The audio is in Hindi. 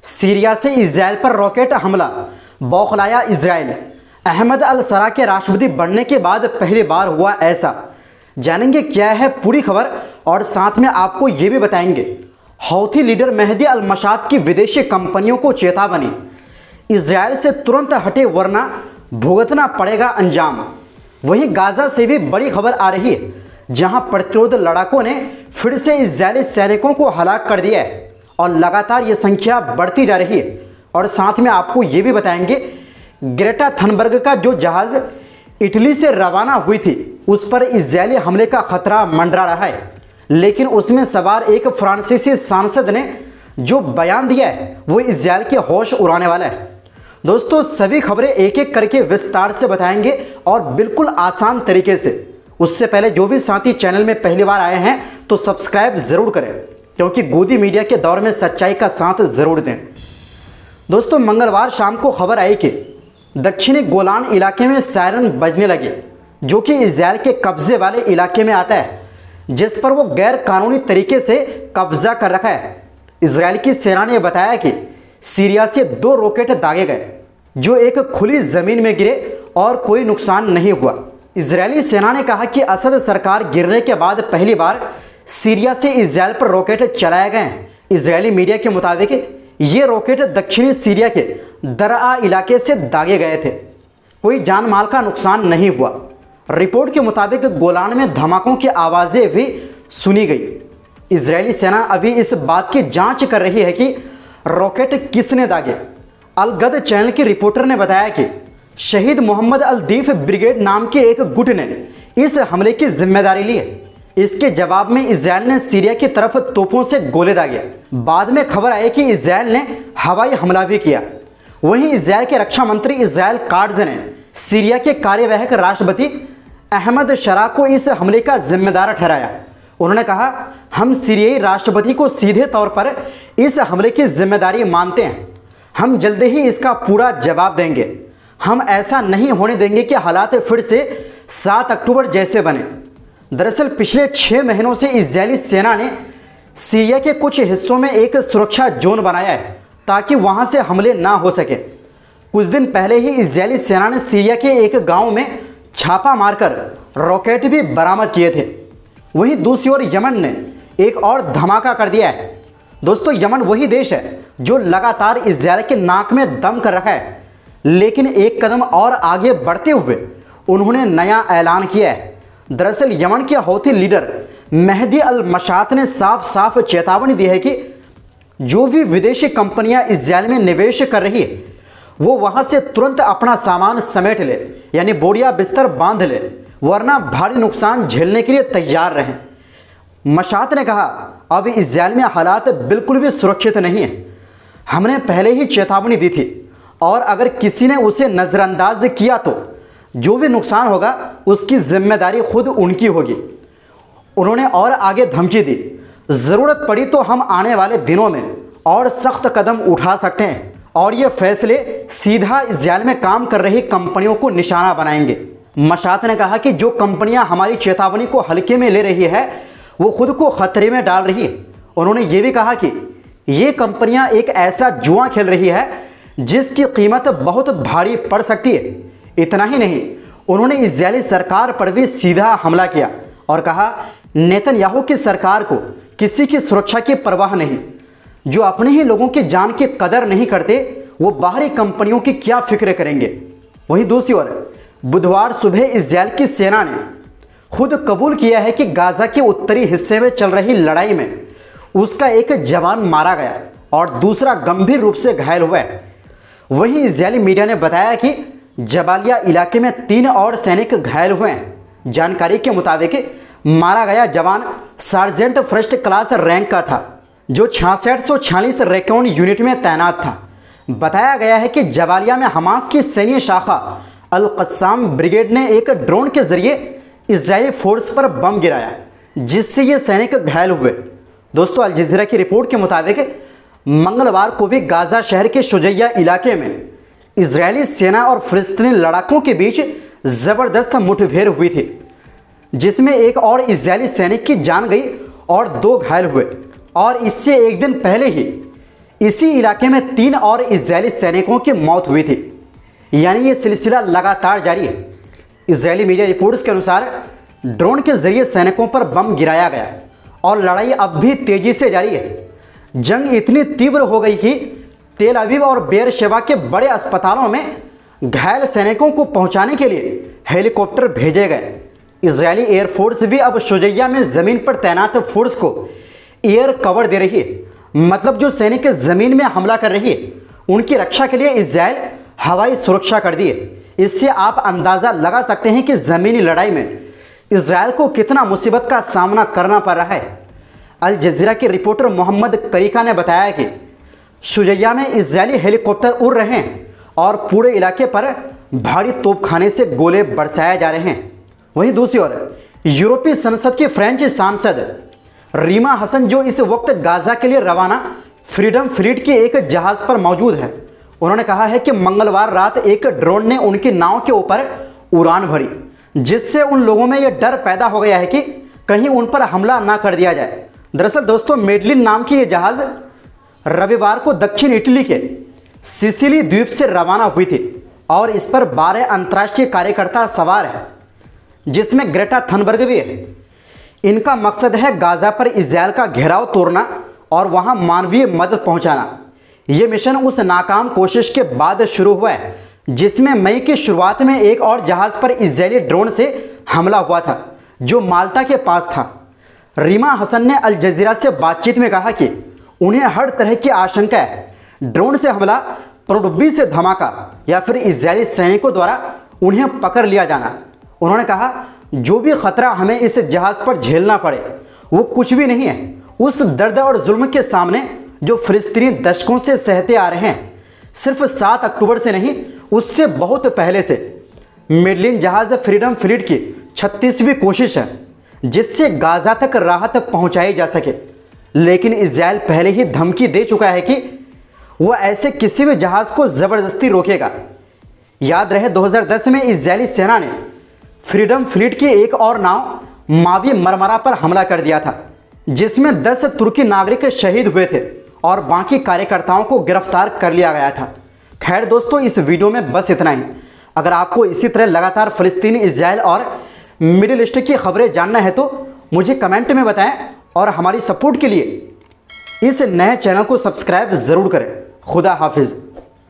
सीरिया से इजराइल पर रॉकेट हमला, बौखलाया इजराइल। अहमद अल सरा के राष्ट्रपति बनने के बाद पहली बार हुआ ऐसा। जानेंगे क्या है पूरी खबर और साथ में आपको ये भी बताएंगे हौथी लीडर मेहदी अल मशात की विदेशी कंपनियों को चेतावनी, इजराइल से तुरंत हटे वरना भुगतना पड़ेगा अंजाम। वहीं गाजा से भी बड़ी खबर आ रही है, जहां प्रतिरोध लड़ाकों ने फिर से इजरायली सैनिकों को हलाक कर दिया है और लगातार ये संख्या बढ़ती जा रही है। और साथ में आपको ये भी बताएंगे ग्रेटा थनबर्ग का जो जहाज इटली से रवाना हुई थी उस पर इजरायली हमले का खतरा मंडरा रहा है, लेकिन उसमें सवार एक फ्रांसीसी सांसद ने जो बयान दिया है वो इजरायल के होश उड़ाने वाला है। दोस्तों सभी खबरें एक एक करके विस्तार से बताएंगे और बिल्कुल आसान तरीके से। उससे पहले जो भी साथी चैनल में पहली बार आए हैं तो सब्सक्राइब जरूर करें, क्योंकि गोदी मीडिया के दौर में सच्चाई का साथ जरूर दें। दोस्तों मंगलवार शाम को खबर आई कि दक्षिणी गोलान इलाके में सायरन बजने लगे, जो कि इजरायल के कब्जे वाले इलाके में आता है, जिस पर वो गैर कानूनी तरीके से कब्जा कर रखा है। इजरायल की सेना ने बताया कि सीरिया से 2 रॉकेट दागे गए, जो एक खुली जमीन में गिरे और कोई नुकसान नहीं हुआ। इजरायली सेना ने कहा कि असद सरकार गिरने के बाद पहली बार सीरिया से इजरायल पर रॉकेट चलाए गए हैं। इजरायली मीडिया के मुताबिक ये रॉकेट दक्षिणी सीरिया के दरआ इलाके से दागे गए थे। कोई जान माल का नुकसान नहीं हुआ। रिपोर्ट के मुताबिक गोलान में धमाकों की आवाज़ें भी सुनी गई। इजरायली सेना अभी इस बात की जांच कर रही है कि रॉकेट किसने दागे। अलगद चैनल की रिपोर्टर ने बताया कि शहीद मोहम्मद अल दीफ ब्रिगेड नाम के एक गुट ने इस हमले की जिम्मेदारी ली है। इसके जवाब में इजरायल ने सीरिया की तरफ तोपों से गोले दागे। बाद में खबर आई कि इजरायल ने हवाई हमला भी किया। वहीं इजरायल के रक्षा मंत्री इजराइल काट्ज ने सीरिया के कार्यवाहक राष्ट्रपति अहमद शरा को इस हमले का जिम्मेदार ठहराया। उन्होंने कहा, हम सीरियाई राष्ट्रपति को सीधे तौर पर इस हमले की जिम्मेदारी मानते हैं। हम जल्दी ही इसका पूरा जवाब देंगे। हम ऐसा नहीं होने देंगे कि हालात फिर से 7 अक्टूबर जैसे बने। दरअसल पिछले 6 महीनों से इजरायली सेना ने सीरिया के कुछ हिस्सों में एक सुरक्षा जोन बनाया है ताकि वहां से हमले ना हो सके। कुछ दिन पहले ही इजरायली सेना ने सीरिया के एक गांव में छापा मारकर रॉकेट भी बरामद किए थे। वहीं दूसरी ओर यमन ने एक और धमाका कर दिया है। दोस्तों यमन वही देश है जो लगातार इजरायल के नाक में दम कर रखा है, लेकिन एक कदम और आगे बढ़ते हुए उन्होंने नया ऐलान किया है। दरअसल यमन के हौथी लीडर मेहदी अल मशात ने साफ साफ चेतावनी दी है कि जो भी विदेशी कंपनियां इजरायल में निवेश कर रही है वो वहां से तुरंत अपना सामान समेट ले, यानी बोरिया बिस्तर बांध ले, वरना भारी नुकसान झेलने के लिए तैयार रहें। मशात ने कहा, अब इजरायल में हालात बिल्कुल भी सुरक्षित नहीं है। हमने पहले ही चेतावनी दी थी और अगर किसी ने उसे नज़रअंदाज किया तो जो भी नुकसान होगा उसकी जिम्मेदारी खुद उनकी होगी। उन्होंने और आगे धमकी दी, ज़रूरत पड़ी तो हम आने वाले दिनों में और सख्त कदम उठा सकते हैं और ये फैसले सीधा इजरायल में काम कर रही कंपनियों को निशाना बनाएंगे। मशात ने कहा कि जो कंपनियां हमारी चेतावनी को हल्के में ले रही है वो खुद को खतरे में डाल रही है। उन्होंने ये भी कहा कि ये कंपनियां एक ऐसा जुआ खेल रही है जिसकी कीमत बहुत भारी पड़ सकती है। इतना ही नहीं, उन्होंने इजरायली सरकार पर भी सीधा हमला किया और कहा, नेतन्याहू की सरकार को किसी की सुरक्षा की परवाह नहीं। जो अपने ही लोगों की जान की कदर नहीं करते वो बाहरी कंपनियों की क्या फिक्र करेंगे। वहीं दूसरी ओर बुधवार सुबह इजरायल की सेना ने खुद कबूल किया है कि गाजा के उत्तरी हिस्से में चल रही लड़ाई में उसका एक जवान मारा गया और दूसरा गंभीर रूप से घायल हुआ है। वहीं इजरायली मीडिया ने बताया कि जबालिया इलाके में 3 और सैनिक घायल हुए हैं। जानकारी के मुताबिक मारा गया जवान सार्जेंट फर्स्ट क्लास रैंक का था, जो 6646 रेकॉन यूनिट में तैनात था। बताया गया है कि जबालिया में हमास की सैन्य शाखा अल कस्साम ब्रिगेड ने एक ड्रोन के जरिए इजरायली फोर्स पर बम गिराया, जिससे ये सैनिक घायल हुए। दोस्तों अल जज़ीरा की रिपोर्ट के मुताबिक मंगलवार को भी गाजा शहर के शुजैया इलाके में इजरायली सेना और फिलिस्तीनी लड़ाकों के बीच ज़बरदस्त मुठभेड़ हुई थी, जिसमें एक और इजरायली सैनिक की जान गई और 2 घायल हुए। और इससे एक दिन पहले ही इसी इलाके में 3 और इजरायली सैनिकों की मौत हुई थी। यानी ये सिलसिला लगातार जारी है। इजरायली मीडिया रिपोर्ट्स के अनुसार ड्रोन के जरिए सैनिकों पर बम गिराया गया और लड़ाई अब भी तेजी से जारी है। जंग इतनी तीव्र हो गई कि तेल अवीव और बेरशेबा के बड़े अस्पतालों में घायल सैनिकों को पहुंचाने के लिए हेलीकॉप्टर भेजे गए। इजरायली एयरफोर्स भी अब शुजैया में ज़मीन पर तैनात फोर्स को एयर कवर दे रही है। मतलब जो सैनिक ज़मीन में हमला कर रही है उनकी रक्षा के लिए इजराइल हवाई सुरक्षा कर दी है। इससे आप अंदाज़ा लगा सकते हैं कि ज़मीनी लड़ाई में इजराइल को कितना मुसीबत का सामना करना पड़ रहा है। अल जज़ीरा के रिपोर्टर मोहम्मद तरीका ने बताया कि शुजैया में इजरायली हेलीकॉप्टर उड़ रहे हैं और पूरे इलाके पर भारी तोपखाने से गोले बरसाए जा रहे हैं। वहीं दूसरी ओर यूरोपीय संसद के फ्रेंच सांसद रीमा हसन, जो इस वक्त गाजा के लिए रवाना फ्रीडम फ्लीट के एक जहाज़ पर मौजूद है, उन्होंने कहा है कि मंगलवार रात एक ड्रोन ने उनकी नाव के ऊपर उड़ान भरी, जिससे उन लोगों में यह डर पैदा हो गया है कि कहीं उन पर हमला ना कर दिया जाए। दरअसल दोस्तों, मेडलिन नाम की यह जहाज़ रविवार को दक्षिण इटली के सिसिली द्वीप से रवाना हुई थी और इस पर 12 अंतर्राष्ट्रीय कार्यकर्ता सवार हैं, जिसमें ग्रेटा थनबर्ग भी है। इनका मकसद है गाजा पर इजरायल का घेराव तोड़ना और वहां मानवीय मदद पहुंचाना। ये मिशन उस नाकाम कोशिश के बाद शुरू हुआ है जिसमें मई की शुरुआत में एक और जहाज़ पर इजरायली ड्रोन से हमला हुआ था, जो माल्टा के पास था। रीमा हसन ने अल जज़ीरा से बातचीत में कहा कि उन्हें हर तरह की आशंका है, ड्रोन से हमला, पनडुब्बी से धमाका या फिर इजरायली सैनिकों द्वारा उन्हें पकड़ लिया जाना। उन्होंने कहा, जो भी खतरा हमें इस जहाज़ पर झेलना पड़े वो कुछ भी नहीं है उस दर्द और जुल्म के सामने जो फिलिस्तीनी दशकों से सहते आ रहे हैं। सिर्फ 7 अक्टूबर से नहीं, उससे बहुत पहले से मेडलिन जहाज़ फ्रीडम फ्लीट की 36वीं कोशिश है जिससे गाजा तक राहत पहुंचाई जा सके। लेकिन इजरायल पहले ही धमकी दे चुका है कि वह ऐसे किसी भी जहाज़ को ज़बरदस्ती रोकेगा। याद रहे 2010 में इजरायली सेना ने फ्रीडम फ्लीट की एक और नाव मावी मरमरा पर हमला कर दिया था, जिसमें 10 तुर्की नागरिक शहीद हुए थे और बाकी कार्यकर्ताओं को गिरफ्तार कर लिया गया था। खैर दोस्तों, इस वीडियो में बस इतना ही। अगर आपको इसी तरह लगातार फ़लस्तीन, इजरायल और मिडिल ईस्ट की खबरें जानना है तो मुझे कमेंट में बताएं और हमारी सपोर्ट के लिए इस नए चैनल को सब्सक्राइब ज़रूर करें। खुदा हाफिज़।